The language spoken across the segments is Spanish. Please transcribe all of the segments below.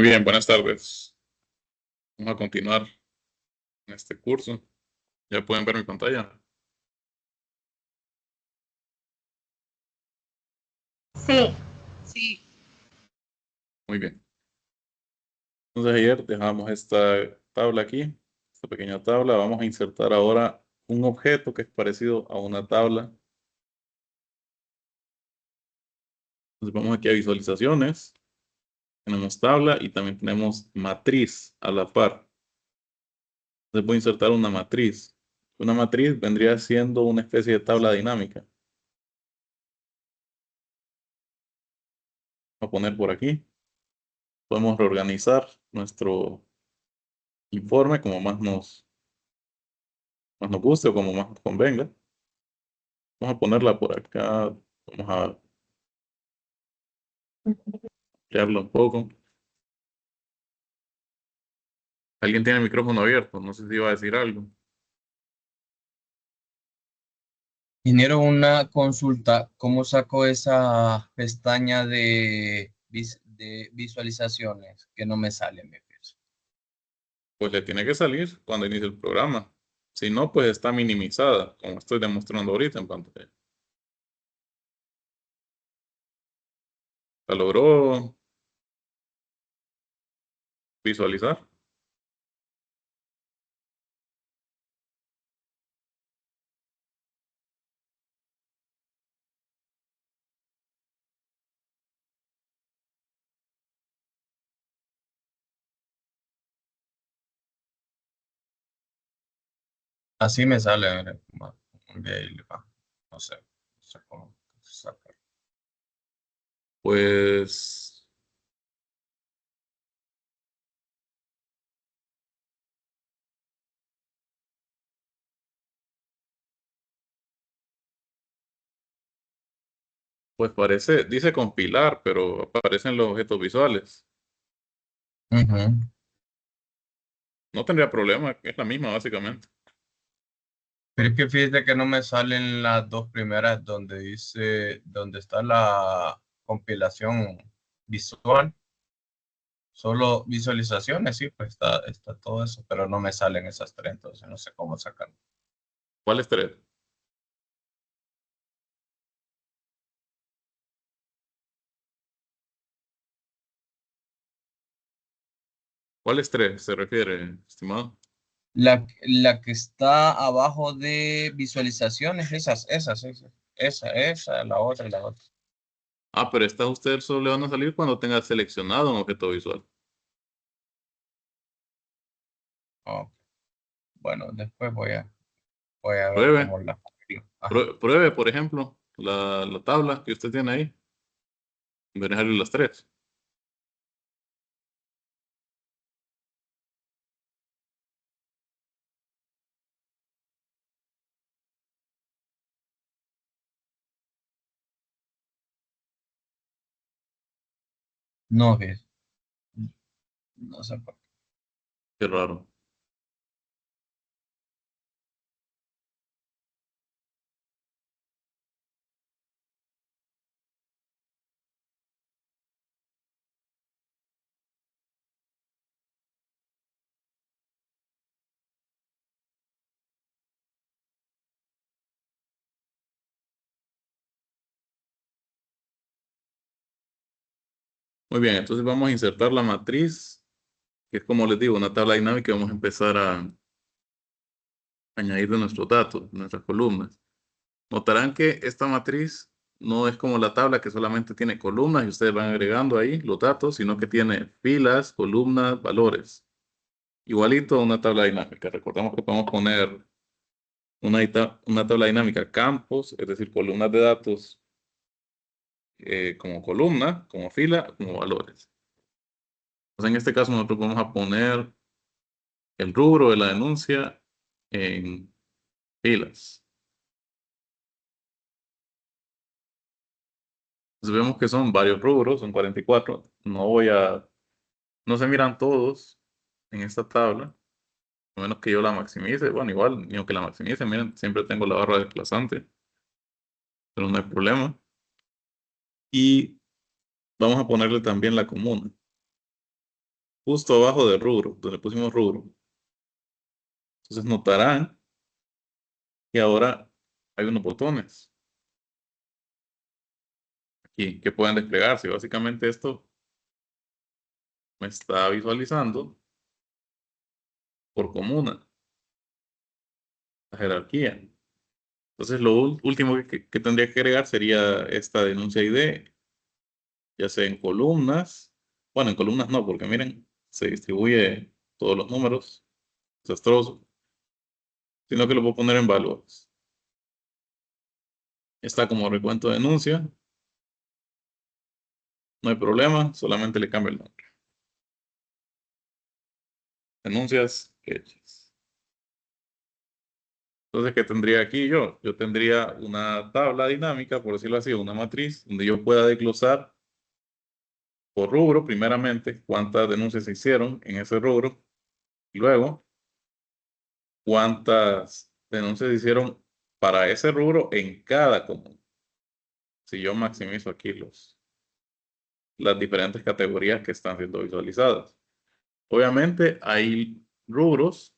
Muy bien, buenas tardes. Vamos a continuar en este curso. Ya pueden ver mi pantalla. Sí, Muy bien. Entonces ayer dejamos esta tabla aquí, esta pequeña tabla. Vamos a insertar ahora un objeto que es parecido a una tabla. Entonces vamos aquí a visualizaciones. Tenemos tabla y también tenemos matriz a la par. Entonces voy a insertar una matriz. Una matriz vendría siendo una especie de tabla dinámica. Voy a poner por aquí. Podemos reorganizar nuestro informe como más nos guste o como más nos convenga. Vamos a ponerla por acá. Vamos a ampliarlo un poco. ¿Alguien tiene el micrófono abierto? No sé si iba a decir algo. Ingeniero, una consulta, ¿cómo saco esa pestaña de visualizaciones que no me sale, mi fijo? Pues le tiene que salir cuando inicie el programa. Si no, pues está minimizada, como estoy demostrando ahorita en pantalla. ¿La logró visualizar? Así me sale, mire, ok, no sé, no sé cómo sacar. Pues, pues parece, dice compilar, pero aparecen los objetos visuales. Ujú. No tendría problema, es la misma básicamente. Pero es que fíjate que no me salen las dos primeras donde dice, donde está la compilación visual. Solo visualizaciones, sí, pues está todo eso, pero no me salen esas tres, entonces no sé cómo sacar. ¿Cuáles tres? ¿Cuáles tres se refiere, estimado? La que está abajo de visualizaciones, esa, la otra y la otra. Ah, pero estas ustedes solo le van a salir cuando tenga seleccionado un objeto visual. Ok. Bueno, después voy a ver Pruebe, cómo la copio. Ajá. pruebe, por ejemplo, la tabla que usted tiene ahí. Dejarle las tres. No, no sé por qué. Qué raro. Muy bien, entonces vamos a insertar la matriz, que es como les digo, una tabla dinámica y vamos a empezar a añadir de nuestros datos, nuestras columnas. Notarán que esta matriz no es como la tabla que solamente tiene columnas y ustedes van agregando ahí los datos, sino que tiene filas, columnas, valores. Igualito a una tabla dinámica. Recordemos que podemos poner una tabla dinámica campos, es decir, columnas de datos como columna, como fila, como valores. Pues en este caso nosotros vamos a poner el rubro de la denuncia en filas. Entonces vemos que son varios rubros, son 44. No se miran todos en esta tabla, a menos que yo la maximice. Bueno, igual, ni aunque la maximice, miren, siempre tengo la barra desplazante, pero no hay problema. Y vamos a ponerle también la comuna. justo abajo del rubro, donde pusimos rubro. Entonces notarán que ahora hay unos botones aquí que pueden desplegarse. Básicamente esto me está visualizando por comuna, la jerarquía. Entonces lo último que tendría que agregar sería esta denuncia ID, ya sea en columnas. Bueno, en columnas no, porque miren, se distribuye todos los números, desastroso, sino que lo puedo poner en valores. Está como recuento de denuncia, no hay problema, solamente le cambio el nombre. Denuncias hechas. Entonces, ¿qué tendría aquí yo? Yo tendría una tabla dinámica, por decirlo así, una matriz, donde yo pueda desglosar por rubro, primeramente, cuántas denuncias se hicieron en ese rubro, y luego cuántas denuncias se hicieron para ese rubro en cada comuna. Si yo maximizo aquí las diferentes categorías que están siendo visualizadas. Obviamente hay rubros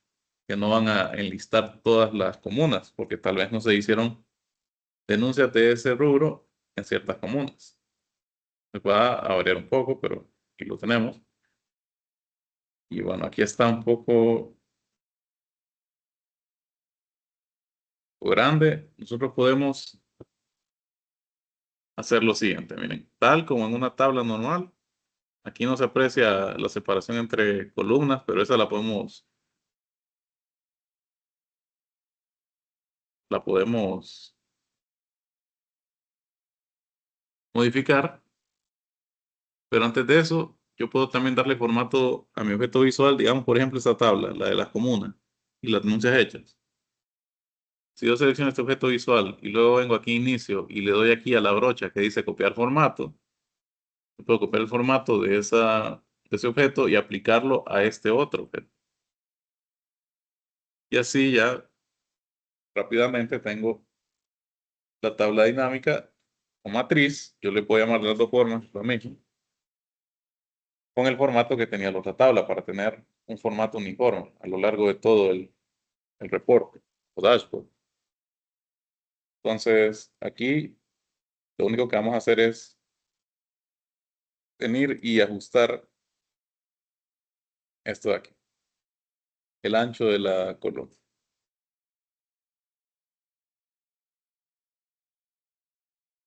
que no van a enlistar todas las comunas, porque tal vez no se hicieron denuncias de ese rubro en ciertas comunas. Se va a variar un poco, pero aquí lo tenemos. Y bueno, aquí está un poco grande. Nosotros podemos hacer lo siguiente, miren, tal como en una tabla normal, aquí no se aprecia la separación entre columnas, pero esa la podemos modificar, pero antes de eso, yo puedo también darle formato a mi objeto visual, digamos, por ejemplo, esta tabla, la de las comunas y las denuncias hechas. Si yo selecciono este objeto visual y luego vengo aquí a inicio y le doy aquí a la brocha que dice copiar formato, puedo copiar el formato de ese objeto y aplicarlo a este otro objeto. Y así ya rápidamente tengo la tabla dinámica o matriz, yo le puedo llamar de las dos formas, lo mismo, con el formato que tenía la otra tabla para tener un formato uniforme a lo largo de todo el reporte o dashboard. Entonces, aquí lo único que vamos a hacer es venir y ajustar esto de aquí, el ancho de la columna,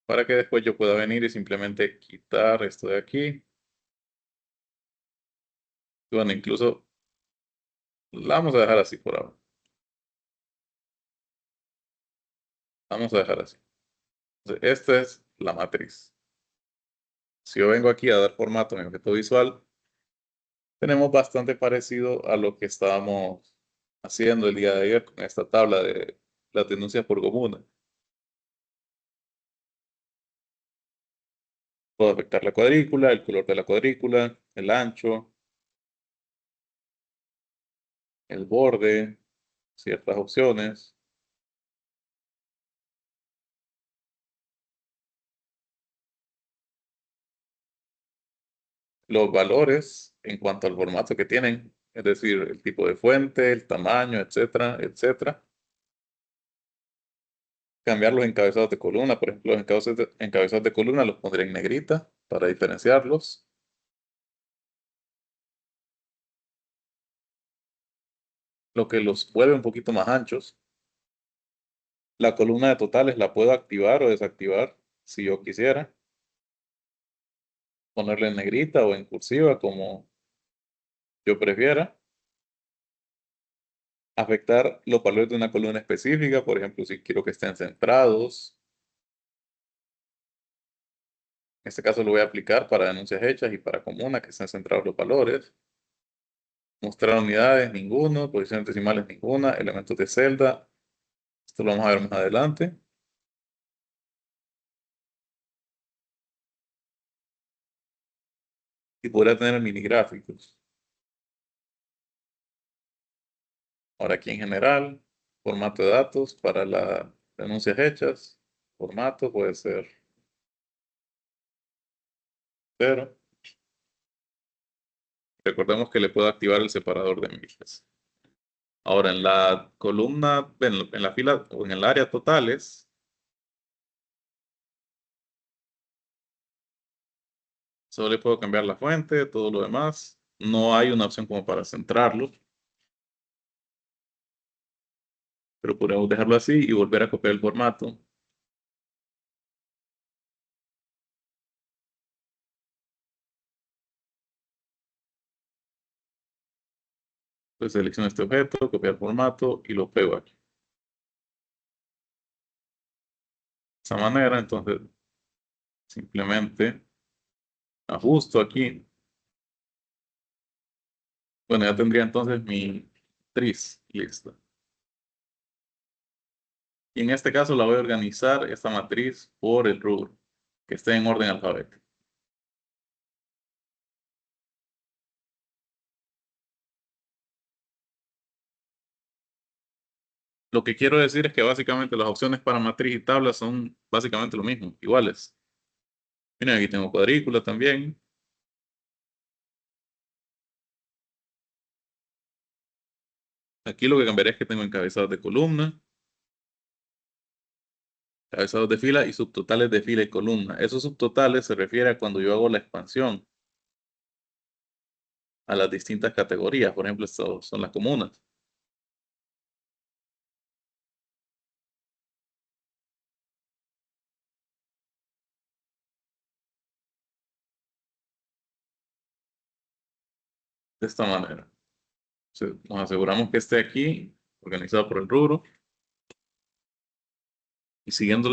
para que después yo pueda venir y simplemente quitar esto de aquí. Y bueno, incluso la vamos a dejar así por ahora. Vamos a dejar así. Entonces, esta es la matriz. Si yo vengo aquí a dar formato a mi objeto visual, tenemos bastante parecido a lo que estábamos haciendo el día de ayer con esta tabla de las denuncias por comuna. Puedo afectar la cuadrícula, el color de la cuadrícula, el ancho, el borde, ciertas opciones. Los valores en cuanto al formato que tienen, es decir, el tipo de fuente, el tamaño, etcétera, etcétera. Cambiar los encabezados de columna, por ejemplo, los encabezados de columna los pondré en negrita para diferenciarlos. Lo que los vuelve un poquito más anchos. La columna de totales la puedo activar o desactivar si yo quisiera. Ponerla en negrita o en cursiva como yo prefiera. Afectar los valores de una columna específica, por ejemplo, si quiero que estén centrados. En este caso lo voy a aplicar para denuncias hechas y para comuna que estén centrados los valores. Mostrar unidades, ninguno. Posiciones decimales, ninguna. Elementos de celda. Esto lo vamos a ver más adelante. Y podría tener mini gráficos. Ahora aquí en general, formato de datos para las denuncias hechas. Formato puede ser 0. recordemos que le puedo activar el separador de miles. Ahora, en la columna, en la fila o en el área totales, solo le puedo cambiar la fuente, todo lo demás. No hay una opción como para centrarlo. Pero podemos dejarlo así y volver a copiar el formato. Pues selecciono este objeto, copiar formato y lo pego aquí. De esa manera, entonces, simplemente ajusto aquí. Bueno, ya tendría entonces mi matriz lista. Y en este caso la voy a organizar esta matriz por el rubro, que esté en orden alfabético. Lo que quiero decir es que básicamente las opciones para matriz y tabla son básicamente lo mismo, iguales. Miren, aquí tengo cuadrícula también. Aquí lo que cambiaría es que tengo encabezados de columna, encabezados de fila y subtotales de fila y columna. Esos subtotales se refiere a cuando yo hago la expansión a las distintas categorías. Por ejemplo, estos son las comunas. De esta manera. Nos aseguramos que esté aquí, organizado por el rubro, y siguiendo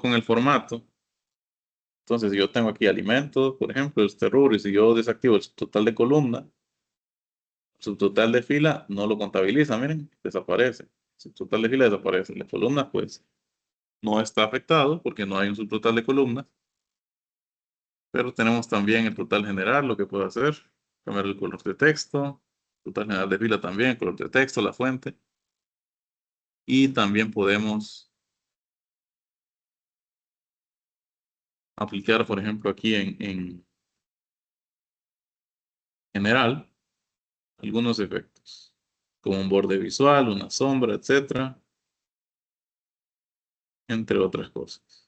con el formato. Entonces, si yo tengo aquí alimentos, por ejemplo, este rubro, y si yo desactivo el subtotal de columna, el subtotal de fila no lo contabiliza, miren, desaparece. El subtotal de fila desaparece. La columna, pues, no está afectado porque no hay un subtotal de columnas, pero tenemos también el total general, lo que puedo hacer, cambiar el color de texto, total general de fila también, el color de texto, la fuente, y también podemos aplicar, por ejemplo, aquí en general, algunos efectos, como un borde visual, una sombra, etcétera, entre otras cosas.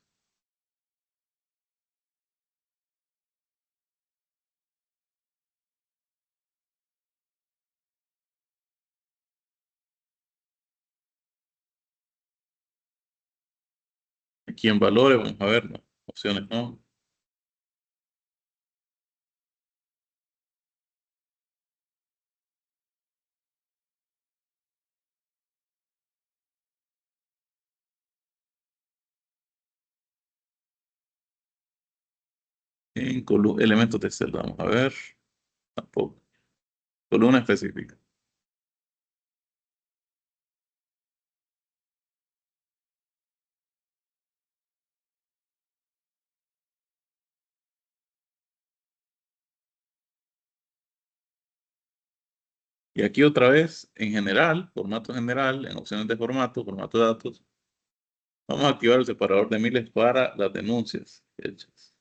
Aquí en valores, vamos a ver, ¿no? Opciones, ¿no? En elementos de celda, vamos a ver, tampoco. Columna específica. Y aquí otra vez, en general, formato general, en opciones de formato, formato de datos, vamos a activar el separador de miles para las denuncias hechas.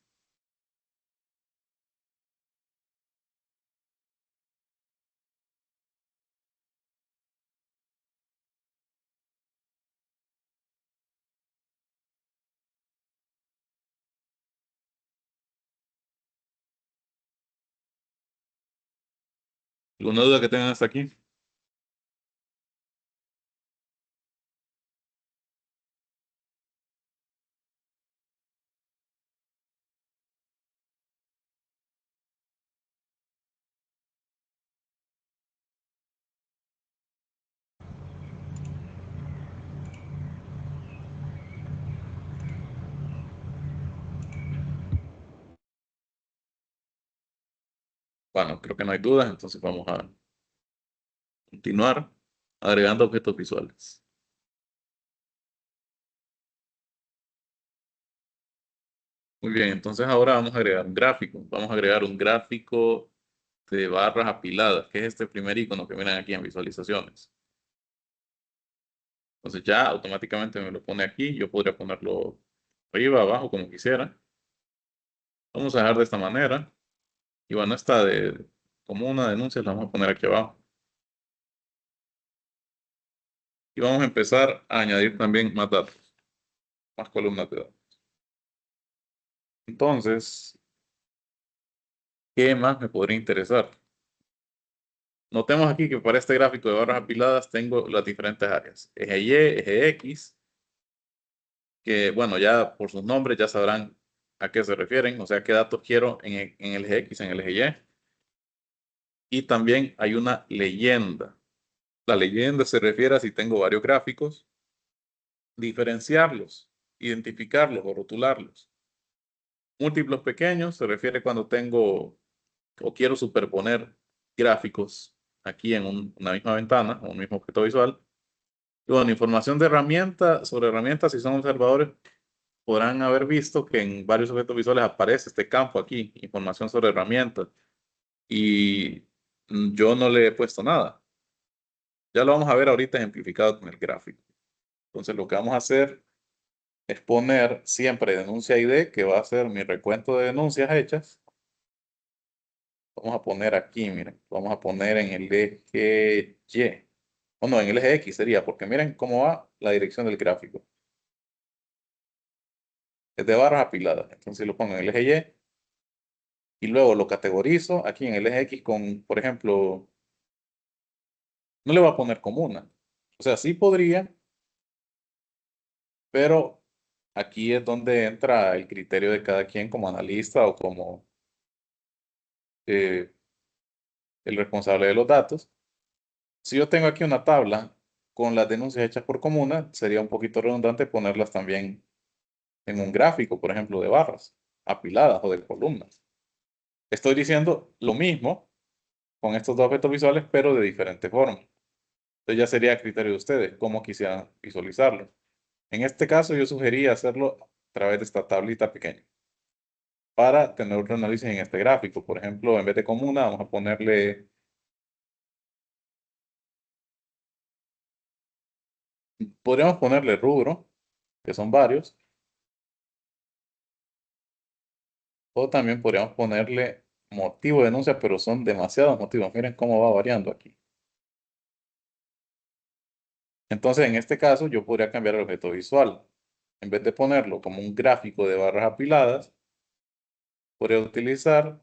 ¿Alguna duda que tengan hasta aquí? Bueno, creo que no hay dudas, entonces vamos a continuar agregando objetos visuales. Muy bien, entonces ahora vamos a agregar un gráfico. Vamos a agregar un gráfico de barras apiladas, que es este primer icono que miran aquí en visualizaciones. Entonces ya automáticamente me lo pone aquí. Yo podría ponerlo arriba, abajo, como quisiera. Vamos a dejar de esta manera. Y bueno, esta de comuna, denuncias, la vamos a poner aquí abajo. Y vamos a empezar a añadir también más datos, más columnas de datos. Entonces, ¿qué más me podría interesar? Notemos aquí que para este gráfico de barras apiladas tengo las diferentes áreas. Eje Y, eje X, que bueno, ya por sus nombres ya sabrán a qué se refieren, o sea, qué datos quiero en el eje X, en el eje Y. Y también hay una leyenda. La leyenda se refiere a si tengo varios gráficos, diferenciarlos, identificarlos o rotularlos. Múltiplos pequeños se refiere cuando tengo o quiero superponer gráficos aquí en una misma ventana o un mismo objeto visual. Y bueno, información de herramientas, sobre herramientas, si son observadores, podrán haber visto que en varios objetos visuales aparece este campo aquí, información sobre herramientas. Y yo no le he puesto nada. Ya lo vamos a ver ahorita ejemplificado con el gráfico. Entonces lo que vamos a hacer es poner siempre denuncia ID, que va a ser mi recuento de denuncias hechas. Vamos a poner aquí, miren, vamos a poner en el eje Y. O no, en el eje X sería, porque miren cómo va la dirección del gráfico. Es de barras apiladas. Entonces lo pongo en el eje Y y luego lo categorizo aquí en el eje X con, por ejemplo, no le voy a poner comuna. O sea, sí podría, pero aquí es donde entra el criterio de cada quien como analista o como eh, el responsable de los datos. Si yo tengo aquí una tabla con las denuncias hechas por comuna, sería un poquito redundante ponerlas también en un gráfico, por ejemplo, de barras apiladas o de columnas. Estoy diciendo lo mismo con estos dos objetos visuales, pero de diferente forma. Entonces ya sería a criterio de ustedes cómo quisieran visualizarlo. En este caso yo sugería hacerlo a través de esta tablita pequeña para tener otro análisis en este gráfico. Por ejemplo, en vez de comuna, vamos a ponerle, podríamos ponerle rubro, que son varios, o también podríamos ponerle motivo de denuncia, pero son demasiados motivos. Miren cómo va variando aquí. Entonces, en este caso, yo podría cambiar el objeto visual. En vez de ponerlo como un gráfico de barras apiladas, podría utilizar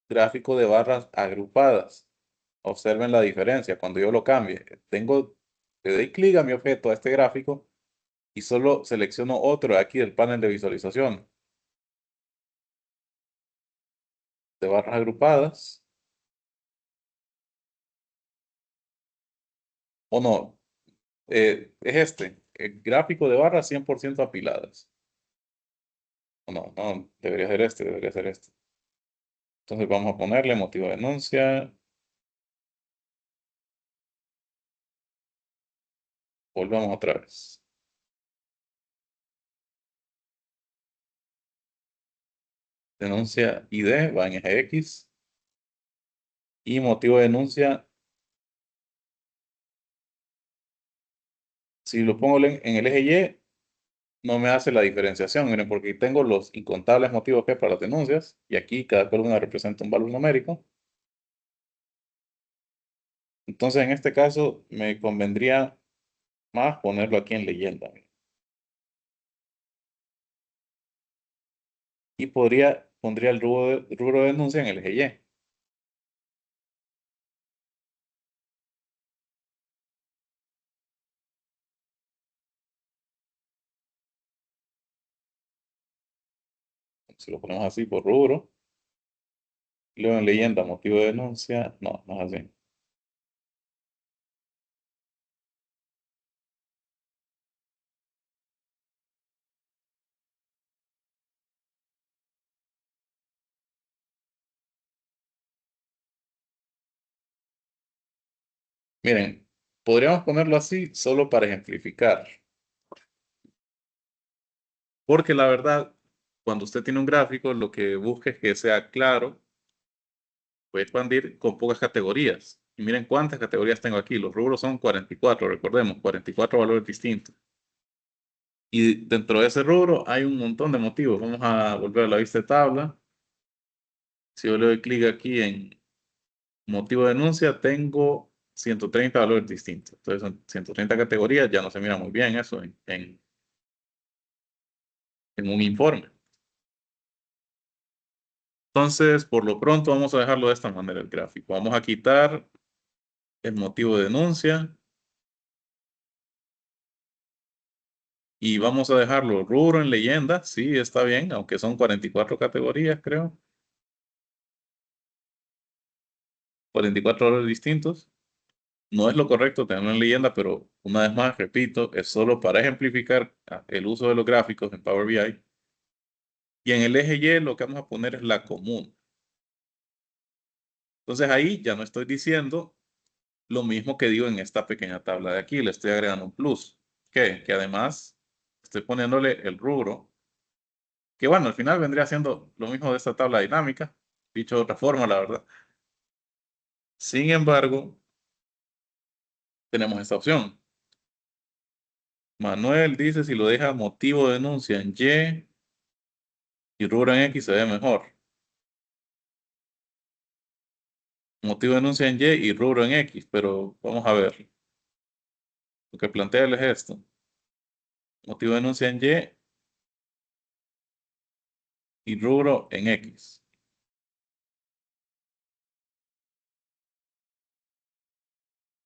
gráfico de barras agrupadas. Observen la diferencia. Cuando yo lo cambie, le doy clic a mi objeto, a este gráfico, y solo selecciono otro de aquí del panel de visualización de barras agrupadas. O no, es este, el gráfico de barras 100% apiladas. O no, no, debería ser este, debería ser este. Entonces vamos a ponerle motivo de denuncia. Volvamos otra vez. Denuncia ID va en eje X. Y motivo de denuncia, si lo pongo en el eje Y, no me hace la diferenciación. Miren, porque tengo los incontables motivos que hay para las denuncias. Y aquí cada columna representa un valor numérico. Entonces, en este caso, me convendría más ponerlo aquí en leyenda. Y pondría el rubro de denuncia en el eje Y. Si lo ponemos así por rubro, luego en leyenda, motivo de denuncia, no, no es así. Miren, podríamos ponerlo así solo para ejemplificar. Porque la verdad, cuando usted tiene un gráfico, lo que busca es que sea claro, puede expandir con pocas categorías. Y miren cuántas categorías tengo aquí. Los rubros son 44, recordemos, 44 valores distintos. Y dentro de ese rubro hay un montón de motivos. Vamos a volver a la vista de tabla. Si yo le doy clic aquí Motivo de denuncia, tengo 130 valores distintos. Entonces son 130 categorías, ya no se mira muy bien eso en un informe. Entonces, por lo pronto vamos a dejarlo de esta manera el gráfico. Vamos a quitar el motivo de denuncia y vamos a dejarlo rubro en leyenda. Sí, está bien, aunque son 44 categorías, creo. 44 valores distintos. No es lo correcto tenerlo en leyenda, pero una vez más, repito, es solo para ejemplificar el uso de los gráficos en Power BI. Y en el eje Y lo que vamos a poner es la común. Entonces ahí ya no estoy diciendo lo mismo que digo en esta pequeña tabla de aquí. Le estoy agregando un plus. Que además estoy poniéndole el rubro. Que bueno, al final vendría siendo lo mismo de esta tabla dinámica. Dicho de otra forma, la verdad. Sin embargo, tenemos esta opción. Manuel dice si lo deja motivo de denuncia en y rubro en X se ve mejor. Motivo de denuncia en Y rubro en X, pero vamos a ver. Lo que plantea él es esto. Motivo de denuncia en y rubro en X.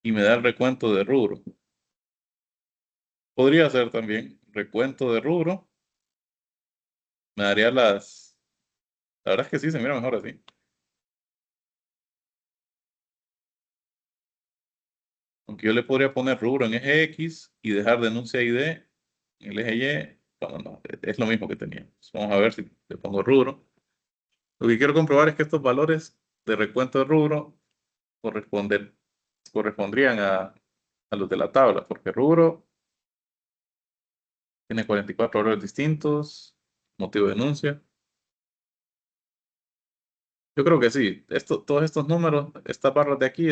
Y me da el recuento de rubro. Podría ser también recuento de rubro. Me daría las... La verdad es que sí, se mira mejor así. Aunque yo le podría poner rubro en eje X y dejar denuncia ID en el eje Y. Bueno, no, es lo mismo que teníamos. Vamos a ver si le pongo rubro. Lo que quiero comprobar es que estos valores de recuento de rubro correspondrían a los de la tabla, porque rubro tiene 44 valores distintos, motivo de denuncia. Yo creo que sí. Todos estos números, estas barras de aquí,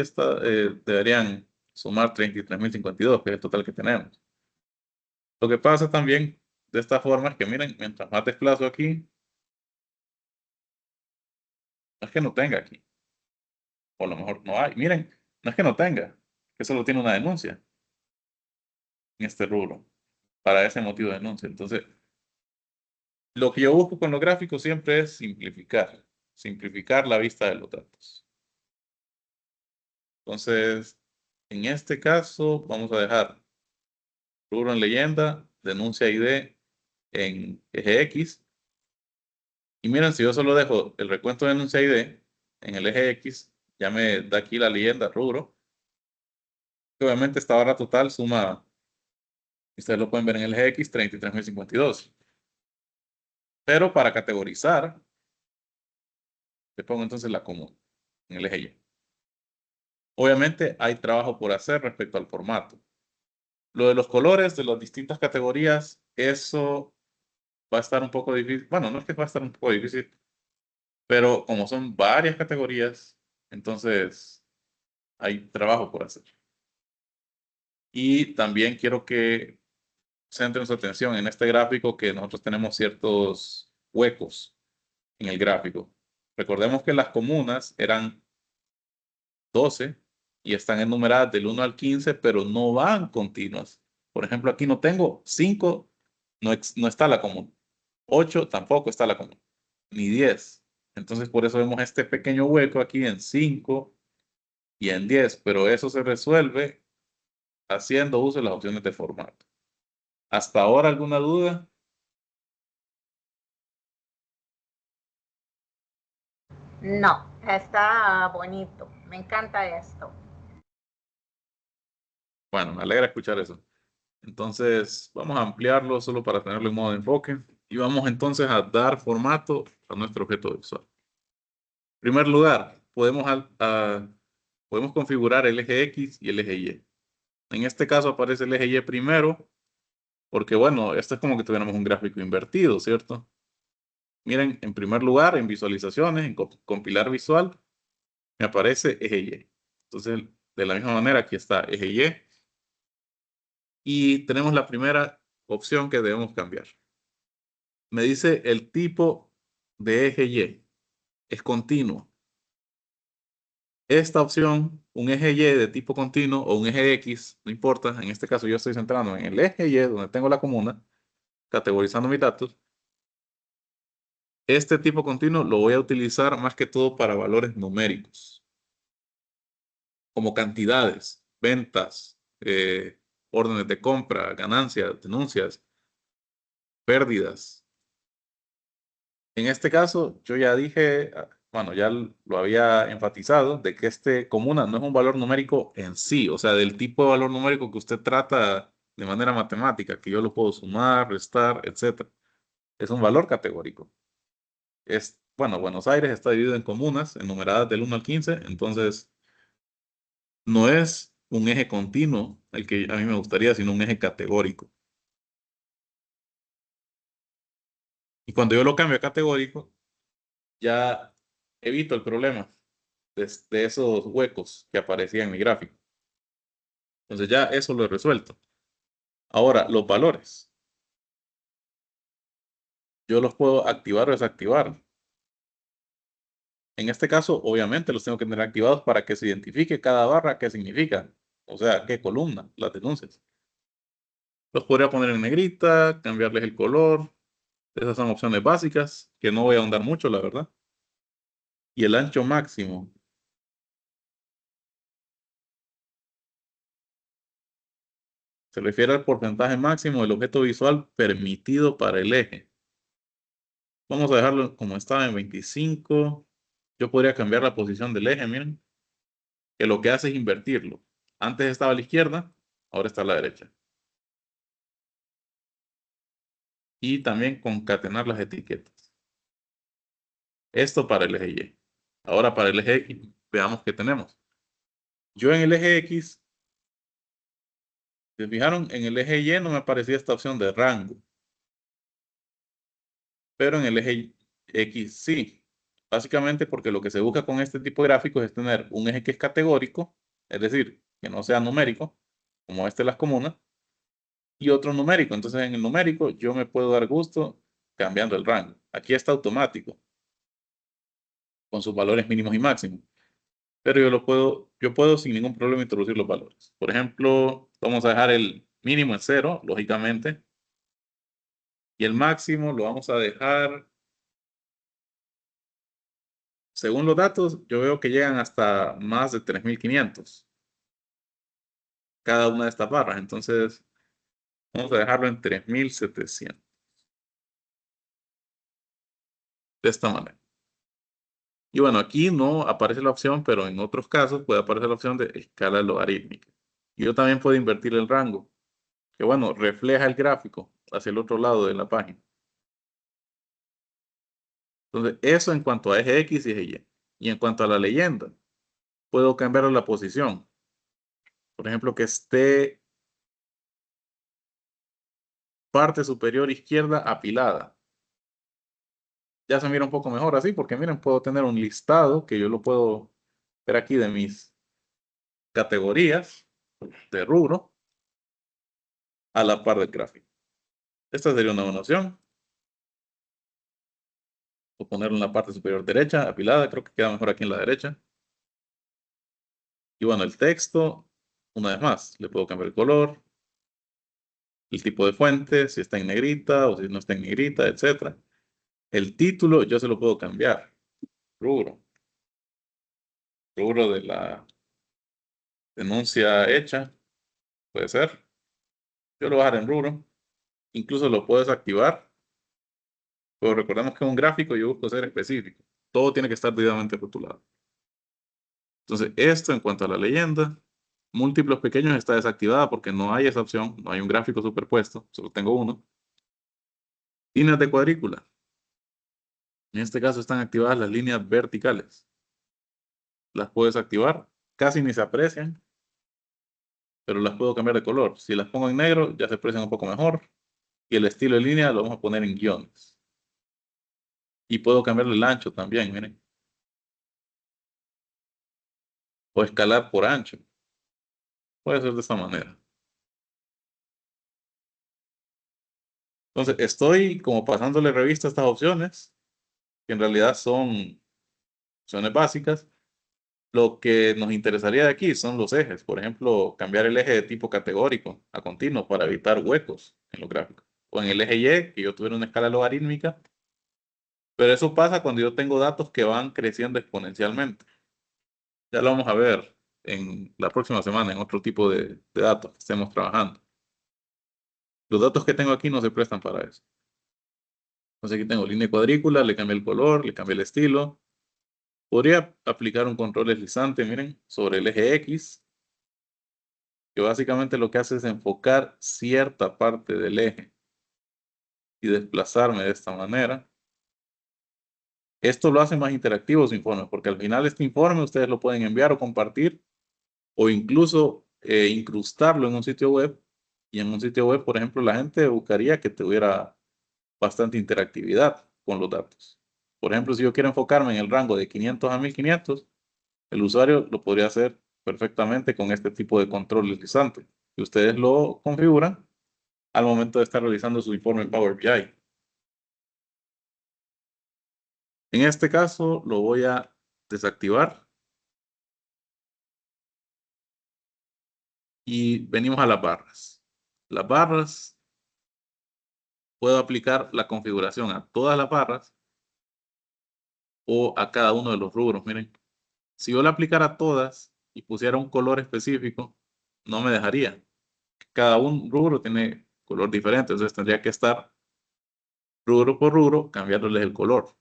deberían sumar 33.052, que es el total que tenemos. Lo que pasa también de esta forma es que, miren, mientras más desplazo aquí, no es que no tenga aquí, o a lo mejor no hay. Miren, no es que no tenga, que solo tiene una denuncia en este rubro para ese motivo de denuncia. Entonces, lo que yo busco con los gráficos siempre es simplificar la vista de los datos. Entonces, en este caso, vamos a dejar rubro en leyenda, denuncia ID en eje X. Y miren, si yo solo dejo el recuento de denuncia ID en el eje X, ya me da aquí la leyenda rubro. Obviamente esta barra total suma, ustedes lo pueden ver en el eje X, 33.052. Pero para categorizar, le pongo entonces la común en el eje Y. Obviamente hay trabajo por hacer respecto al formato. Lo de los colores de las distintas categorías, eso va a estar un poco difícil. Bueno, no es que va a estar un poco difícil, pero como son varias categorías, entonces hay trabajo por hacer. Y también quiero que centren su atención en este gráfico que nosotros tenemos ciertos huecos en el gráfico. Recordemos que las comunas eran 12 y están enumeradas del 1 al 15, pero no van continuas. Por ejemplo, aquí no tengo 5, no está la común. 8 tampoco está la común, ni 10. Entonces, por eso vemos este pequeño hueco aquí en 5 y en 10, pero eso se resuelve haciendo uso de las opciones de formato. ¿Hasta ahora alguna duda? No, está bonito. Me encanta esto. Bueno, me alegra escuchar eso. Entonces, vamos a ampliarlo solo para tenerlo en modo de enfoque y vamos entonces a dar formato a nuestro objeto visual. En primer lugar, podemos configurar el eje X y el eje Y. En este caso aparece el eje Y primero, porque bueno, esto es como que tuviéramos un gráfico invertido, ¿cierto? Miren, en primer lugar, en visualizaciones, en compilar visual, me aparece eje Y. Entonces, de la misma manera, aquí está eje Y. Y tenemos la primera opción que debemos cambiar. Me dice el tipo de eje Y. Es continuo. esta opción, un eje Y de tipo continuo o un eje X, no importa, en este caso yo estoy centrando en el eje Y donde tengo la comuna, categorizando mis datos. Este tipo continuo lo voy a utilizar más que todo para valores numéricos, como cantidades, ventas, órdenes de compra, ganancias, denuncias, pérdidas. En este caso, yo ya dije, bueno, ya lo había enfatizado, de que este comuna no es un valor numérico en sí, o sea, del tipo de valor numérico que usted trata de manera matemática, que yo lo puedo sumar, restar, etcétera. Es un valor categórico. Bueno, Buenos Aires está dividido en comunas, enumeradas del 1 al 15, entonces no es un eje continuo el que a mí me gustaría, sino un eje categórico. Y cuando yo lo cambio a categórico, ya evito el problema de esos huecos que aparecían en mi gráfico. Entonces ya eso lo he resuelto. Ahora, los valores. Yo los puedo activar o desactivar. En este caso, obviamente, los tengo que tener activados para que se identifique cada barra qué significa. O sea, qué columna, las denuncias. Los podría poner en negrita, cambiarles el color. Esas son opciones básicas que no voy a ahondar mucho, la verdad. Y el ancho máximo. Se refiere al porcentaje máximo del objeto visual permitido para el eje. Vamos a dejarlo como estaba en 25. Yo podría cambiar la posición del eje, miren, que lo que hace es invertirlo. Antes estaba a la izquierda, ahora está a la derecha. Y también concatenar las etiquetas. Esto para el eje Y. Ahora para el eje X, veamos qué tenemos. Yo en el eje X, ¿se fijaron? En el eje Y no me aparecía esta opción de rango. Pero en el eje X sí. Básicamente porque lo que se busca con este tipo de gráficos es tener un eje que es categórico, es decir, que no sea numérico, como este de las comunas, y otro numérico. Entonces en el numérico yo me puedo dar gusto cambiando el rango. Aquí está automático, con sus valores mínimos y máximos. Pero yo puedo sin ningún problema introducir los valores. Por ejemplo, vamos a dejar el mínimo en 0, lógicamente, y el máximo lo vamos a dejar. Según los datos, yo veo que llegan hasta más de 3.500 cada una de estas barras. Entonces, vamos a dejarlo en 3.700. De esta manera. Y bueno, aquí no aparece la opción, pero en otros casos puede aparecer la opción de escala logarítmica. Y yo también puedo invertir el rango, que bueno, refleja el gráfico hacia el otro lado de la página. Entonces, eso en cuanto a eje X y eje Y. Y en cuanto a la leyenda, puedo cambiar la posición. Por ejemplo, que esté parte superior izquierda apilada. Ya se mira un poco mejor así, porque miren, puedo tener un listado que yo lo puedo ver aquí de mis categorías de rubro a la par del gráfico. Esta sería una buena opción. O ponerlo en la parte superior derecha, apilada, creo que queda mejor aquí en la derecha. Y bueno, el texto, una vez más, le puedo cambiar el color, el tipo de fuente, si está en negrita o si no está en negrita, etc. El título yo se lo puedo cambiar. Rubro. Rubro de la denuncia hecha, puede ser. Yo lo voy a dejar en rubro. Incluso lo puedo desactivar. Pero recordemos que es un gráfico y yo busco ser específico. Todo tiene que estar debidamente rotulado. Entonces, esto en cuanto a la leyenda, múltiplos pequeños está desactivada porque no hay esa opción, no hay un gráfico superpuesto, solo tengo uno. Líneas de cuadrícula. En este caso están activadas las líneas verticales. Las puedo desactivar, casi ni se aprecian, pero las puedo cambiar de color. Si las pongo en negro, ya se aprecian un poco mejor. Y el estilo de línea lo vamos a poner en guiones. Y puedo cambiarle el ancho también, miren. O escalar por ancho. Puede ser de esta manera. Entonces, estoy como pasándole revista a estas opciones, que en realidad son opciones básicas. Lo que nos interesaría de aquí son los ejes. Por ejemplo, cambiar el eje de tipo categórico a continuo para evitar huecos en los gráficos. O en el eje Y, que yo tuviera una escala logarítmica. Pero eso pasa cuando yo tengo datos que van creciendo exponencialmente. Ya lo vamos a ver en la próxima semana en otro tipo de datos que estemos trabajando. Los datos que tengo aquí no se prestan para eso. Entonces aquí tengo línea cuadrícula, le cambié el color, le cambié el estilo. Podría aplicar un control deslizante, miren, sobre el eje X, que básicamente lo que hace es enfocar cierta parte del eje y desplazarme de esta manera. Esto lo hace más interactivo su informe, porque al final este informe ustedes lo pueden enviar o compartir o incluso incrustarlo en un sitio web. Y en un sitio web, por ejemplo, la gente buscaría que tuviera bastante interactividad con los datos. Por ejemplo, si yo quiero enfocarme en el rango de 500 a 1500, el usuario lo podría hacer perfectamente con este tipo de control deslizante. Y ustedes lo configuran al momento de estar realizando su informe en Power BI. En este caso lo voy a desactivar y venimos a las barras. Las barras, puedo aplicar la configuración a todas las barras o a cada uno de los rubros. Miren, si yo la aplicara a todas y pusiera un color específico, no me dejaría. Cada un rubro tiene color diferente, entonces tendría que estar rubro por rubro cambiándoles el color.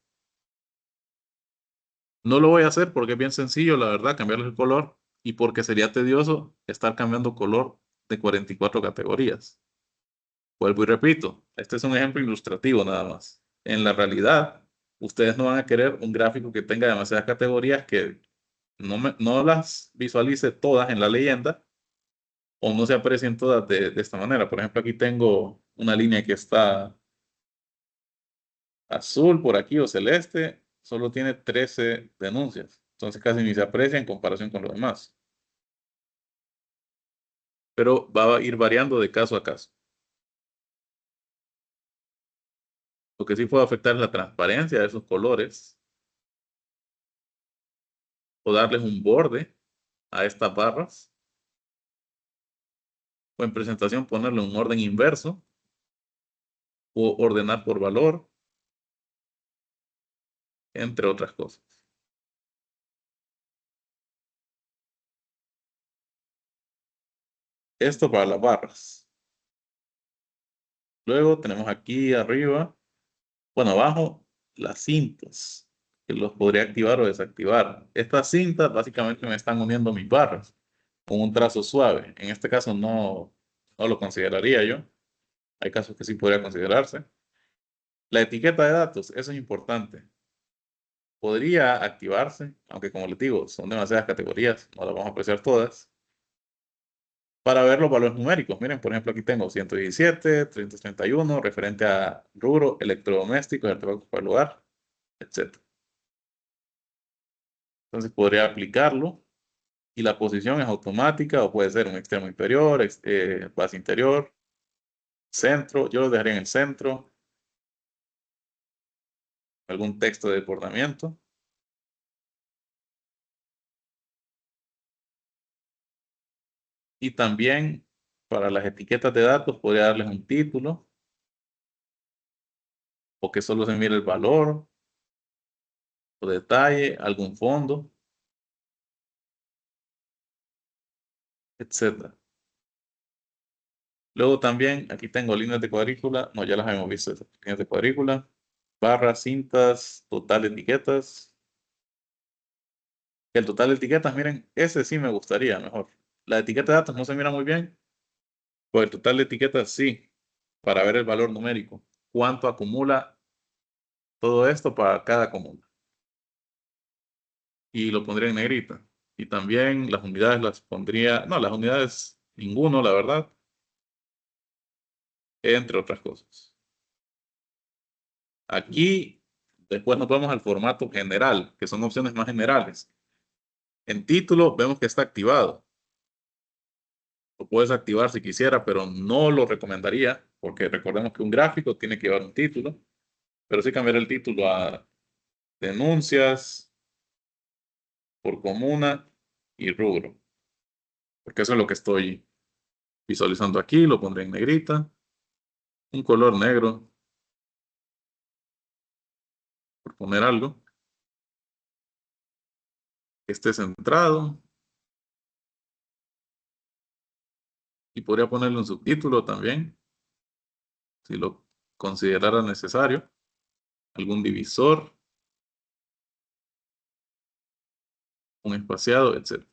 No lo voy a hacer porque es bien sencillo, la verdad, cambiarles el color y porque sería tedioso estar cambiando color de 44 categorías. Vuelvo y repito, este es un ejemplo ilustrativo nada más. En la realidad, ustedes no van a querer un gráfico que tenga demasiadas categorías que no las visualice todas en la leyenda o no se aprecien todas de esta manera. Por ejemplo, aquí tengo una línea que está azul por aquí o celeste, solo tiene 13 denuncias. Entonces casi ni se aprecia en comparación con los demás. Pero va a ir variando de caso a caso. Lo que sí puede afectar es la transparencia de esos colores o darles un borde a estas barras. O en presentación ponerle un orden inverso o ordenar por valor, entre otras cosas. Esto para las barras. Luego tenemos aquí arriba, bueno, abajo, las cintas, que los podría activar o desactivar. Estas cintas básicamente me están uniendo mis barras con un trazo suave. En este caso no lo consideraría yo. Hay casos que sí podría considerarse. La etiqueta de datos, eso es importante. Podría activarse, aunque como les digo, son demasiadas categorías, no las vamos a apreciar todas, para ver los valores numéricos. Miren, por ejemplo, aquí tengo 117, 331, referente a rubro, electrodomésticos, artefactos para el hogar, etc. Entonces podría aplicarlo y la posición es automática o puede ser un extremo inferior, base interior, centro. Yo lo dejaría en el centro, algún texto de desbordamiento. Y también para las etiquetas de datos podría darles un título o que solo se mire el valor o detalle, algún fondo, etc. Luego también aquí tengo líneas de cuadrícula, no, ya las habíamos visto, estas líneas de cuadrícula, barras, cintas, total de etiquetas. El total de etiquetas, miren, ese sí me gustaría mejor. La etiqueta de datos no se mira muy bien, pero el total de etiquetas sí, para ver el valor numérico. Cuánto acumula todo esto para cada comuna. Y lo pondría en negrita. Y también las unidades las pondría, no, las unidades ninguno, la verdad, entre otras cosas. Aquí después nos vamos al formato general, que son opciones más generales. En título vemos que está activado. Lo puedes activar si quisiera, pero no lo recomendaría, porque recordemos que un gráfico tiene que llevar un título, pero sí cambiar el título a denuncias, por comuna y rubro. Porque eso es lo que estoy visualizando aquí. Lo pondré en negrita. Un color negro, por poner algo. Que esté centrado. Y podría ponerle un subtítulo también, si lo considerara necesario. Algún divisor, un espaciado, etc.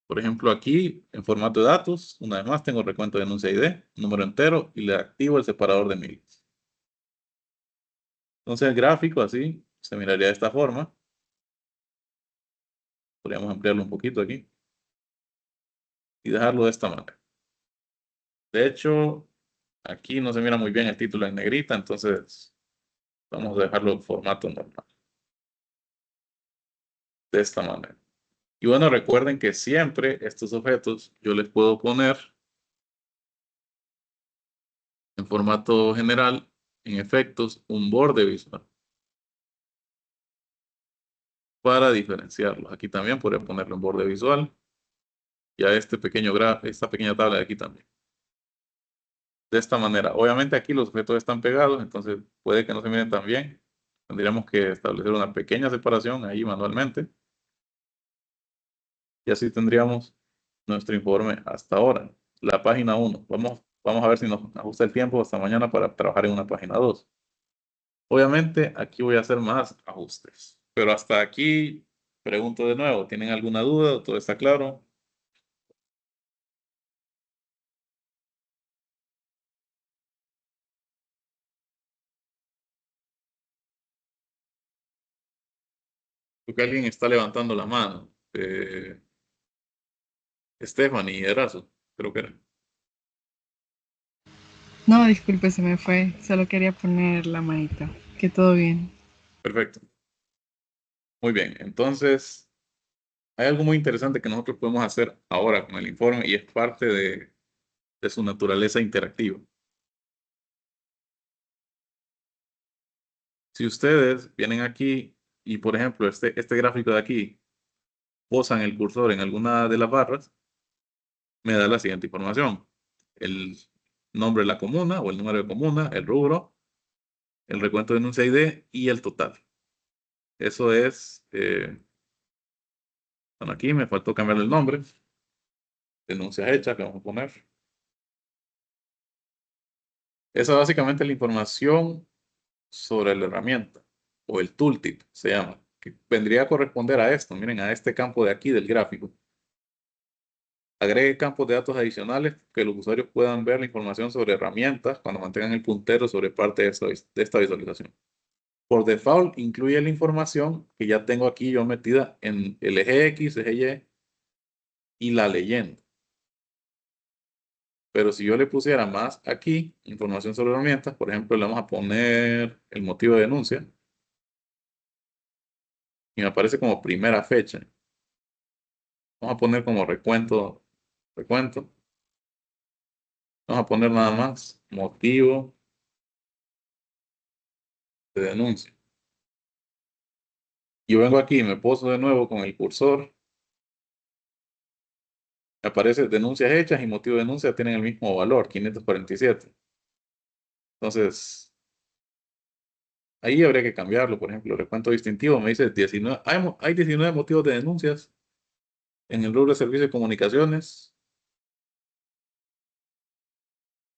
Por ejemplo, aquí en formato de datos, una vez más tengo recuento de denuncia ID, número entero y le activo el separador de miles. Entonces el gráfico así se miraría de esta forma. Podríamos ampliarlo un poquito aquí y dejarlo de esta manera. De hecho, aquí no se mira muy bien el título en negrita, entonces vamos a dejarlo en formato normal. De esta manera. Y bueno, recuerden que siempre estos objetos yo les puedo poner en formato general, en efectos, un borde visual para diferenciarlos. Aquí también podría ponerle un borde visual y a este pequeño esta pequeña tabla de aquí también. De esta manera, obviamente aquí los objetos están pegados, entonces puede que no se miren tan bien. Tendríamos que establecer una pequeña separación ahí manualmente. Y así tendríamos nuestro informe hasta ahora. La página 1. Vamos a ver si nos ajusta el tiempo hasta mañana para trabajar en una página 2. Obviamente aquí voy a hacer más ajustes. Pero hasta aquí pregunto de nuevo, ¿tienen alguna duda? ¿Todo está claro? Creo que alguien está levantando la mano. Stephanie Erazo, creo que era. No, disculpe, se me fue. Solo quería poner la manita. Que todo bien. Perfecto. Muy bien. Entonces, hay algo muy interesante que nosotros podemos hacer ahora con el informe y es parte de su naturaleza interactiva. Si ustedes vienen aquí y, por ejemplo, este gráfico de aquí, posan el cursor en alguna de las barras, me da la siguiente información. El nombre de la comuna o el número de comuna, el rubro, el recuento de denuncia ID y el total. Eso es, bueno, aquí me faltó cambiar el nombre. Denuncias hechas que vamos a poner. Esa básicamente es la información sobre la herramienta o el tooltip se llama, que vendría a corresponder a esto. Miren, a este campo de aquí del gráfico. Agregue campos de datos adicionales que los usuarios puedan ver la información sobre herramientas cuando mantengan el puntero sobre parte de esta visualización. Por default, incluye la información que ya tengo aquí yo metida en el eje X, eje Y y la leyenda. Pero si yo le pusiera más aquí, información sobre herramientas, por ejemplo, le vamos a poner el motivo de denuncia y me aparece como primera fecha. Vamos a poner como recuento. Vamos a poner nada más motivo de denuncia. Yo vengo aquí y me poso de nuevo con el cursor. Me aparece denuncias hechas y motivo de denuncia tienen el mismo valor, 547. Entonces, ahí habría que cambiarlo. Por ejemplo, recuento distintivo me dice 19. Hay 19 motivos de denuncias en el rubro de servicio de comunicaciones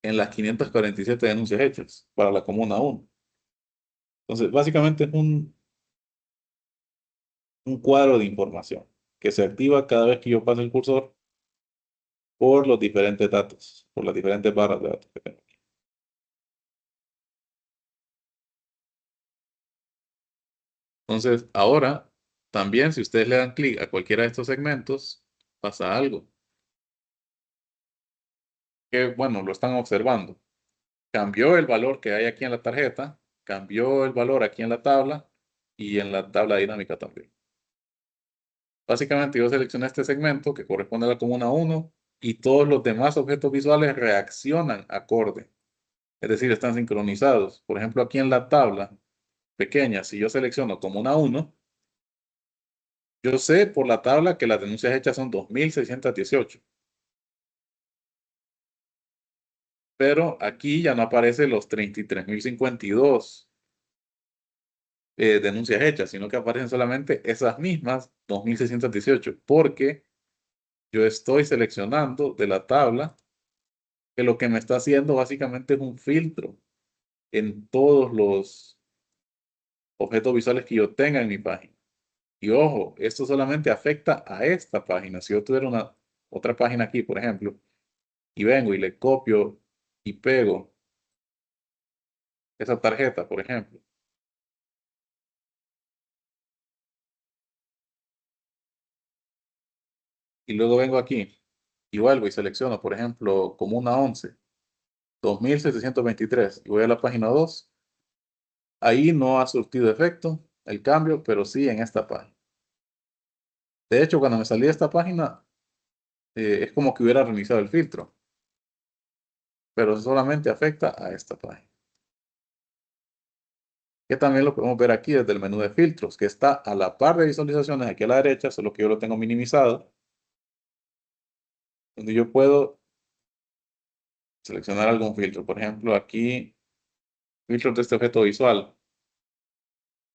en las 547 denuncias hechas para la comuna 1. Entonces, básicamente es un cuadro de información que se activa cada vez que yo paso el cursor por los diferentes datos, por las diferentes barras de datos que tengo aquí. Entonces, ahora, también si ustedes le dan clic a cualquiera de estos segmentos, pasa algo. Que, bueno, lo están observando. Cambió el valor que hay aquí en la tarjeta, cambió el valor aquí en la tabla y en la tabla dinámica también. Básicamente yo seleccioné este segmento que corresponde a la comuna 1 y todos los demás objetos visuales reaccionan acorde Es decir, están sincronizados. Por ejemplo, aquí en la tabla pequeña, si yo selecciono como una 1, yo sé por la tabla que las denuncias hechas son 2.618. Pero aquí ya no aparecen los 33.052 denuncias hechas, sino que aparecen solamente esas mismas 2.618, porque yo estoy seleccionando de la tabla que lo que me está haciendo básicamente es un filtro en todos los objetos visuales que yo tenga en mi página. Y ojo, esto solamente afecta a esta página. Si yo tuviera una otra página aquí, por ejemplo, y vengo y le copio y pego esa tarjeta, por ejemplo, y luego vengo aquí y vuelvo y selecciono, por ejemplo, como una 11, 2.723, y voy a la página 2, ahí no ha surtido efecto el cambio, pero sí en esta página. De hecho, cuando me salí de esta página, es como que hubiera reiniciado el filtro, pero solamente afecta a esta página. Que también lo podemos ver aquí desde el menú de filtros, que está a la par de visualizaciones aquí a la derecha, solo que yo lo tengo minimizado, donde yo puedo seleccionar algún filtro. Por ejemplo, aquí, filtros de este objeto visual.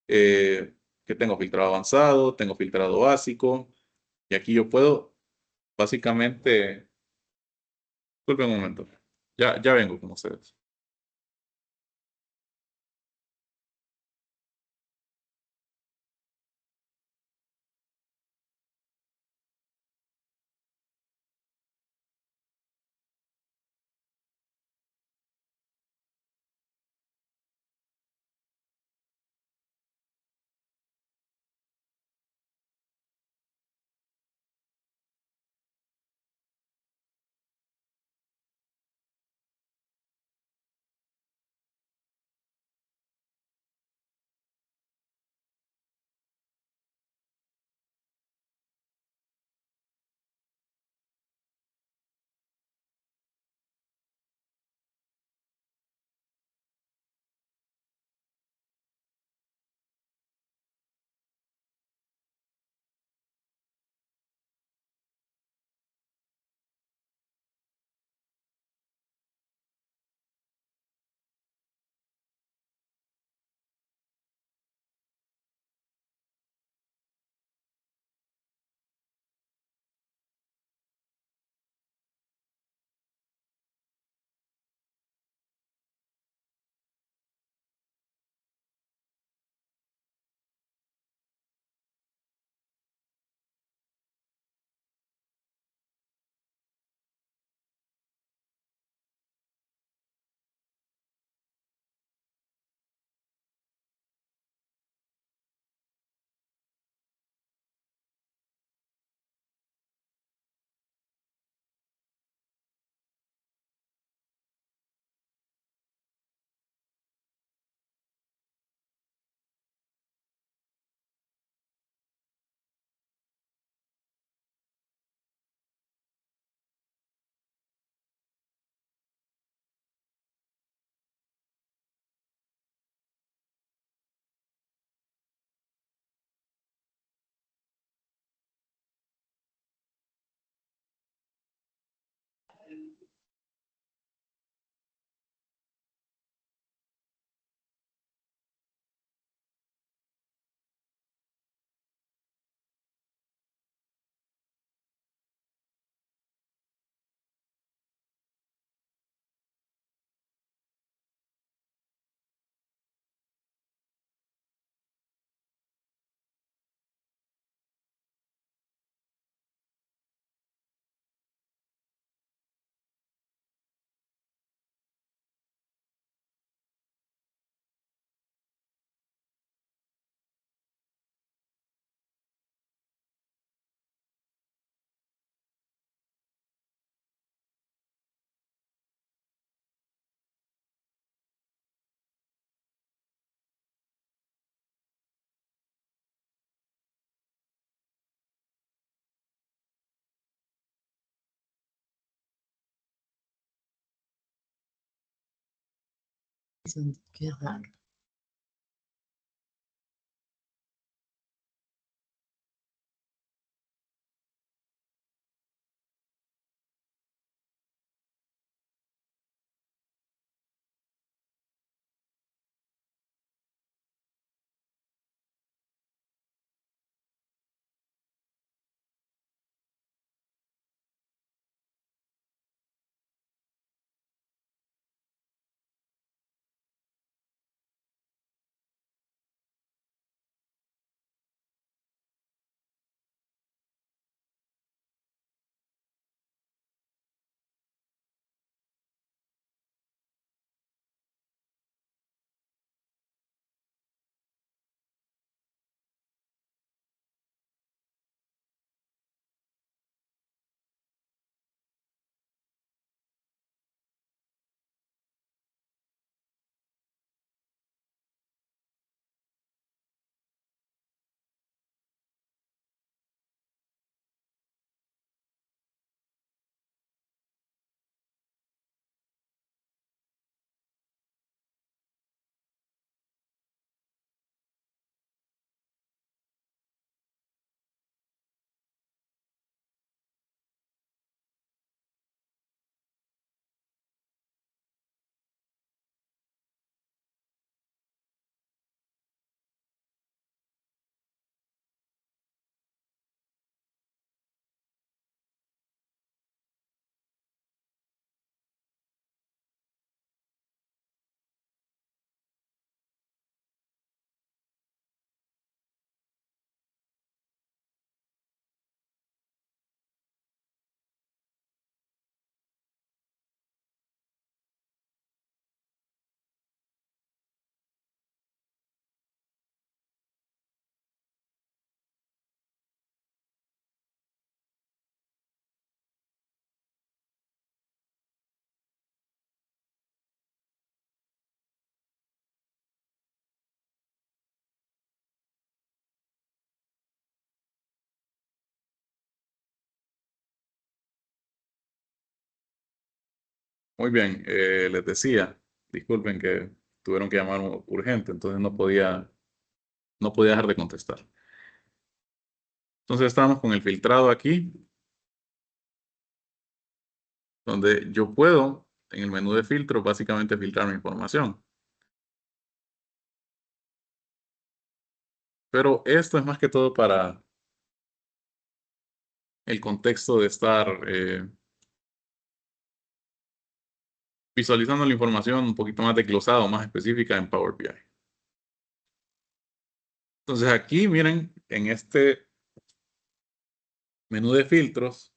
eh, que tengo filtrado avanzado, tengo filtrado básico, y aquí yo puedo básicamente, disculpen un momento, ya vengo con ustedes. Qué raro. Muy bien, les decía, disculpen que tuvieron que llamar urgente, entonces no podía dejar de contestar. Entonces estamos con el filtrado aquí, donde yo puedo, en el menú de filtro, básicamente filtrar mi información. Pero esto es más que todo para el contexto de estar visualizando la información un poquito más desglosada o más específica en Power BI. Entonces aquí, miren, en este menú de filtros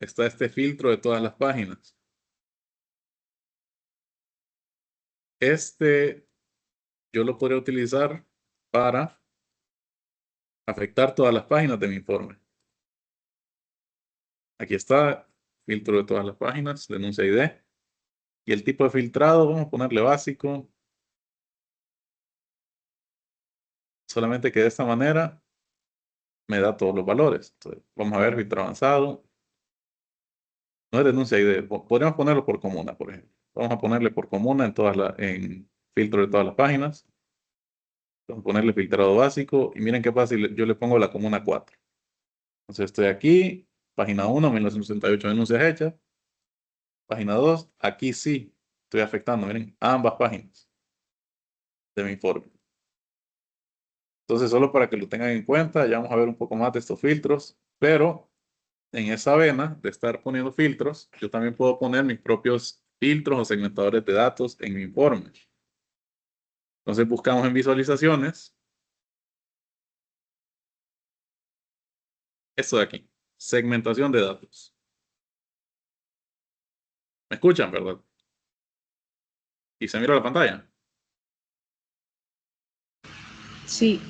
está este filtro de todas las páginas. Este yo lo podría utilizar para afectar todas las páginas de mi informe. Aquí está, filtro de todas las páginas, denuncia ID. Y el tipo de filtrado, vamos a ponerle básico. Solamente que de esta manera me da todos los valores. Entonces, vamos a ver filtro avanzado. No es denuncia ID. Podríamos ponerlo por comuna, por ejemplo. Vamos a ponerle por comuna en filtro de todas las páginas. Vamos a ponerle filtrado básico. Y miren qué pasa si yo le pongo la comuna 4. Entonces estoy aquí, página 1, 1968 denuncias hechas. Página 2, aquí sí estoy afectando, miren, ambas páginas de mi informe. Entonces, solo para que lo tengan en cuenta, ya vamos a ver un poco más de estos filtros, pero en esa vena de estar poniendo filtros, yo también puedo poner mis propios filtros o segmentadores de datos en mi informe. Entonces, buscamos en visualizaciones. Esto de aquí, segmentación de datos. ¿Me escuchan, verdad? ¿Y se mira la pantalla? Sí,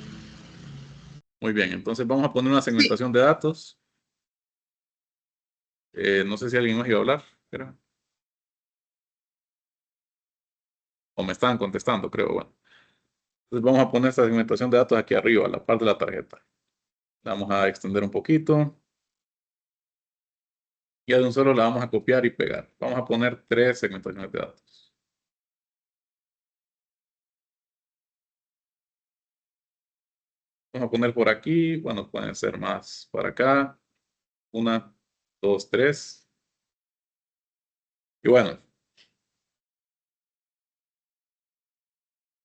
Muy bien, entonces vamos a poner una segmentación de datos. No sé si alguien más iba a hablar, pero... o me estaban contestando, creo, bueno. Entonces vamos a poner esta segmentación de datos aquí arriba, a la par de la tarjeta. La vamos a extender un poquito. Y de un solo la vamos a copiar y pegar. Vamos a poner 3 segmentaciones de datos. Vamos a poner por aquí, bueno, pueden ser más para acá. 1, 2, 3. Y bueno,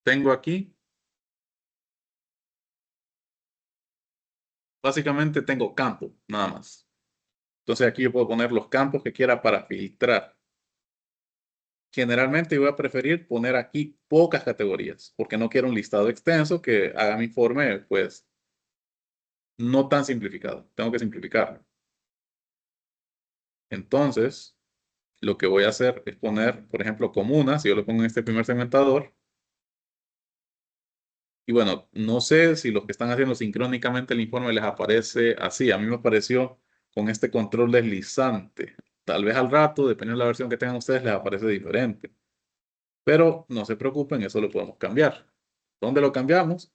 tengo aquí, básicamente tengo campo, nada más. Entonces aquí yo puedo poner los campos que quiera para filtrar. Generalmente yo voy a preferir poner aquí pocas categorías, porque no quiero un listado extenso que haga mi informe, pues, no tan simplificado. Tengo que simplificarlo. Entonces, lo que voy a hacer es poner, por ejemplo, comunas. Si yo lo pongo en este primer segmentador. Y bueno, no sé si los que están haciendo sincrónicamente el informe les aparece así. A mí me apareció con este control deslizante. Tal vez al rato, dependiendo de la versión que tengan ustedes, les aparece diferente. Pero no se preocupen, eso lo podemos cambiar. ¿Dónde lo cambiamos?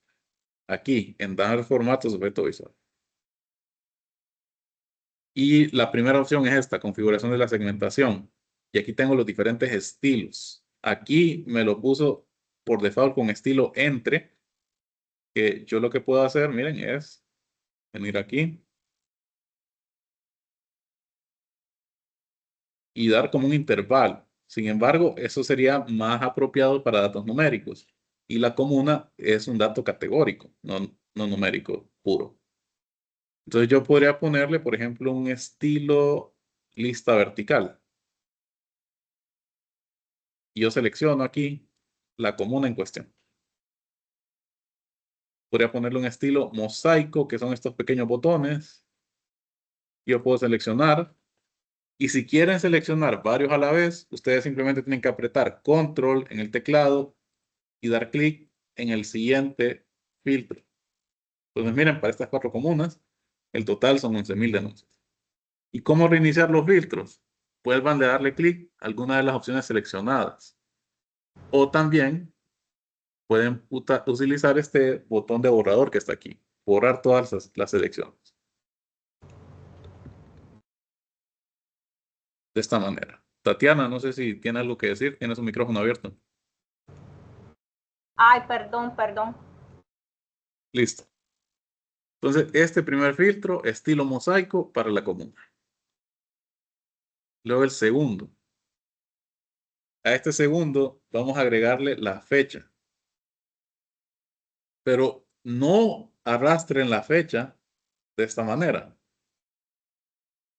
Aquí, en dar formato sujeto visual. Y la primera opción es esta, configuración de la segmentación. Y aquí tengo los diferentes estilos. Aquí me lo puso por default con estilo entre, que yo lo que puedo hacer, miren, es venir aquí y dar como un intervalo. Sin embargo, eso sería más apropiado para datos numéricos. Y la comuna es un dato categórico, no numérico puro. Entonces yo podría ponerle, por ejemplo, un estilo lista vertical. Y yo selecciono aquí la comuna en cuestión. Podría ponerle un estilo mosaico, que son estos pequeños botones. Yo puedo seleccionar. Y si quieren seleccionar varios a la vez, ustedes simplemente tienen que apretar Control en el teclado y dar clic en el siguiente filtro. Entonces miren, para estas 4 comunas, el total son 11.000 denuncias. ¿Y cómo reiniciar los filtros? Vuelvan a darle clic a alguna de las opciones seleccionadas. O también pueden utilizar este botón de borrador que está aquí. Borrar todas las selecciones. De esta manera. Tatiana, no sé si tiene algo que decir. Tiene su micrófono abierto. Ay, perdón, perdón. Listo. Entonces, este primer filtro, estilo mosaico para la comuna. Luego el segundo. A este segundo vamos a agregarle la fecha. Pero no arrastren la fecha de esta manera.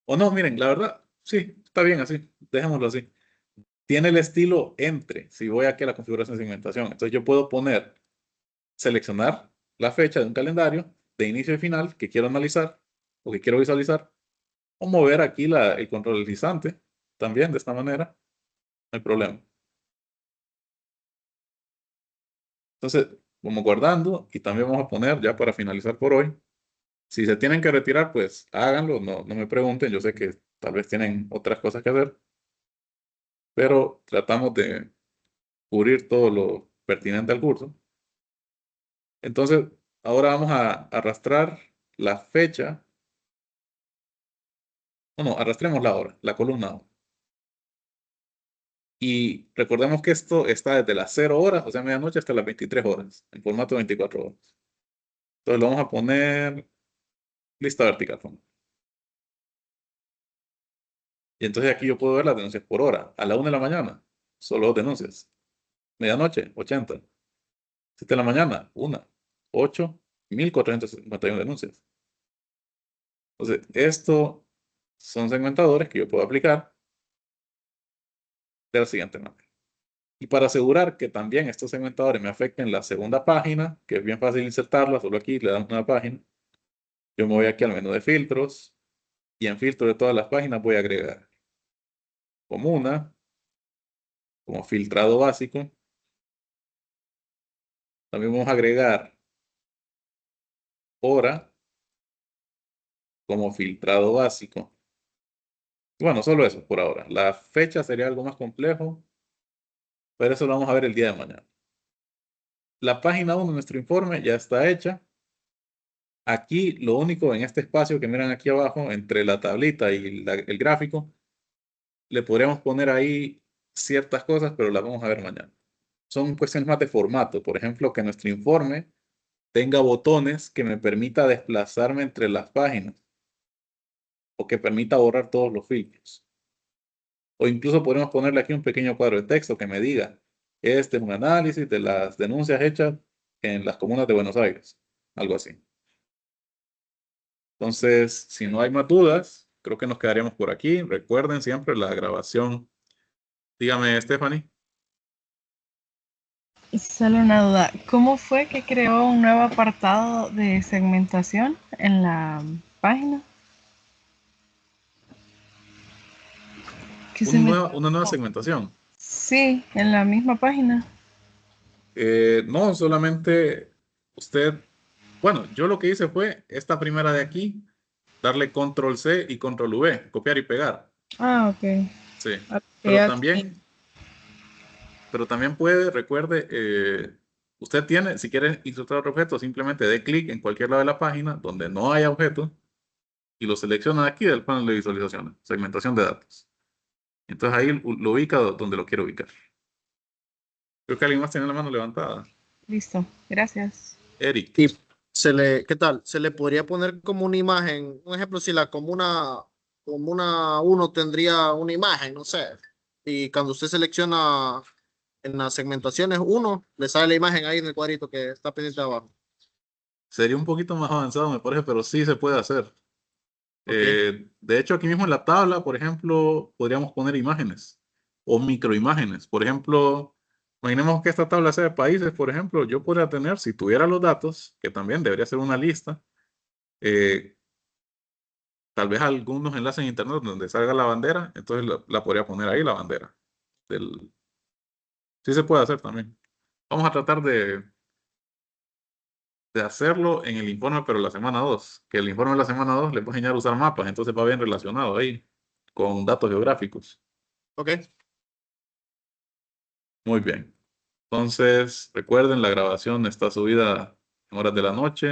O no, miren, la verdad, sí, está bien así. Dejémoslo así. Tiene el estilo entre. Si voy aquí a la configuración de segmentación. Entonces yo puedo seleccionar la fecha de un calendario de inicio y final que quiero analizar o que quiero visualizar. O mover aquí el control deslizante también de esta manera. No hay problema. Entonces, vamos guardando y también vamos a poner ya para finalizar por hoy. Si se tienen que retirar, pues háganlo, no me pregunten. Yo sé que tal vez tienen otras cosas que hacer, pero tratamos de cubrir todo lo pertinente al curso. Entonces, ahora vamos a arrastrar la fecha. No, arrastremos la hora, la columna hora. Y recordemos que esto está desde las 0 horas, o sea, medianoche, hasta las 23 horas, en formato 24 horas. Entonces lo vamos a poner lista vertical. Y entonces aquí yo puedo ver las denuncias por hora. A la 1 de la mañana, solo 2 denuncias. Medianoche, 80. 7 de la mañana, 1. 8, 1.451 denuncias. Entonces, estos son segmentadores que yo puedo aplicar de la siguiente manera. Y para asegurar que también estos segmentadores me afecten la segunda página, que es bien fácil insertarla, solo aquí le damos una página. Yo me voy aquí al menú de filtros y en filtro de todas las páginas voy a agregar comuna, como filtrado básico. También vamos a agregar hora como filtrado básico. Bueno, solo eso por ahora. La fecha sería algo más complejo, pero eso lo vamos a ver el día de mañana. La página 1 de nuestro informe ya está hecha. Aquí lo único en este espacio que miran aquí abajo, entre la tablita y el gráfico, le podríamos poner ahí ciertas cosas, pero las vamos a ver mañana. Son cuestiones más de formato. Por ejemplo, que nuestro informe tenga botones que me permita desplazarme entre las páginas o que permita borrar todos los filtros. O incluso podemos ponerle aquí un pequeño cuadro de texto que me diga, este es un análisis de las denuncias hechas en las comunas de Buenos Aires. Algo así. Entonces, si no hay más dudas, creo que nos quedaríamos por aquí. Recuerden siempre la grabación. Dígame, Stephanie. Solo una duda. ¿Cómo fue que creó un nuevo apartado de segmentación en la página? ¿Qué se me... Una nueva segmentación. Sí, en la misma página. No, solamente usted, bueno, yo lo que hice fue esta primera de aquí, darle control C y control V, copiar y pegar. Ah, ok. Sí, Ok, pero aquí. también puede, recuerde, usted tiene, si quiere insertar otro objeto, simplemente dé clic en cualquier lado de la página donde no haya objeto y lo selecciona aquí del panel de visualización, segmentación de datos. Entonces ahí lo ubica donde lo quiere ubicar. Creo que alguien más tiene la mano levantada. Listo, gracias. Eric. Y ¿qué tal? Se le podría poner como una imagen, un ejemplo, si la comuna 1 tendría una imagen, no sé, y cuando usted selecciona en las segmentaciones 1, le sale la imagen ahí en el cuadrito que está pendiente de abajo. Sería un poquito más avanzado, me parece, pero sí se puede hacer. Ok. De hecho, aquí mismo en la tabla, por ejemplo, podríamos poner imágenes o microimágenes. Por ejemplo, imaginemos que esta tabla sea de países, por ejemplo, yo podría tener, si tuviera los datos, que también debería ser una lista, tal vez algunos enlaces en internet donde salga la bandera, entonces la podría poner ahí la bandera. Sí se puede hacer también. Vamos a tratar de hacerlo en el informe, pero la semana 2, que el informe de la semana 2 le puede enseñar a usar mapas, entonces va bien relacionado ahí con datos geográficos. Ok. Muy bien. Entonces, recuerden, la grabación está subida en horas de la noche.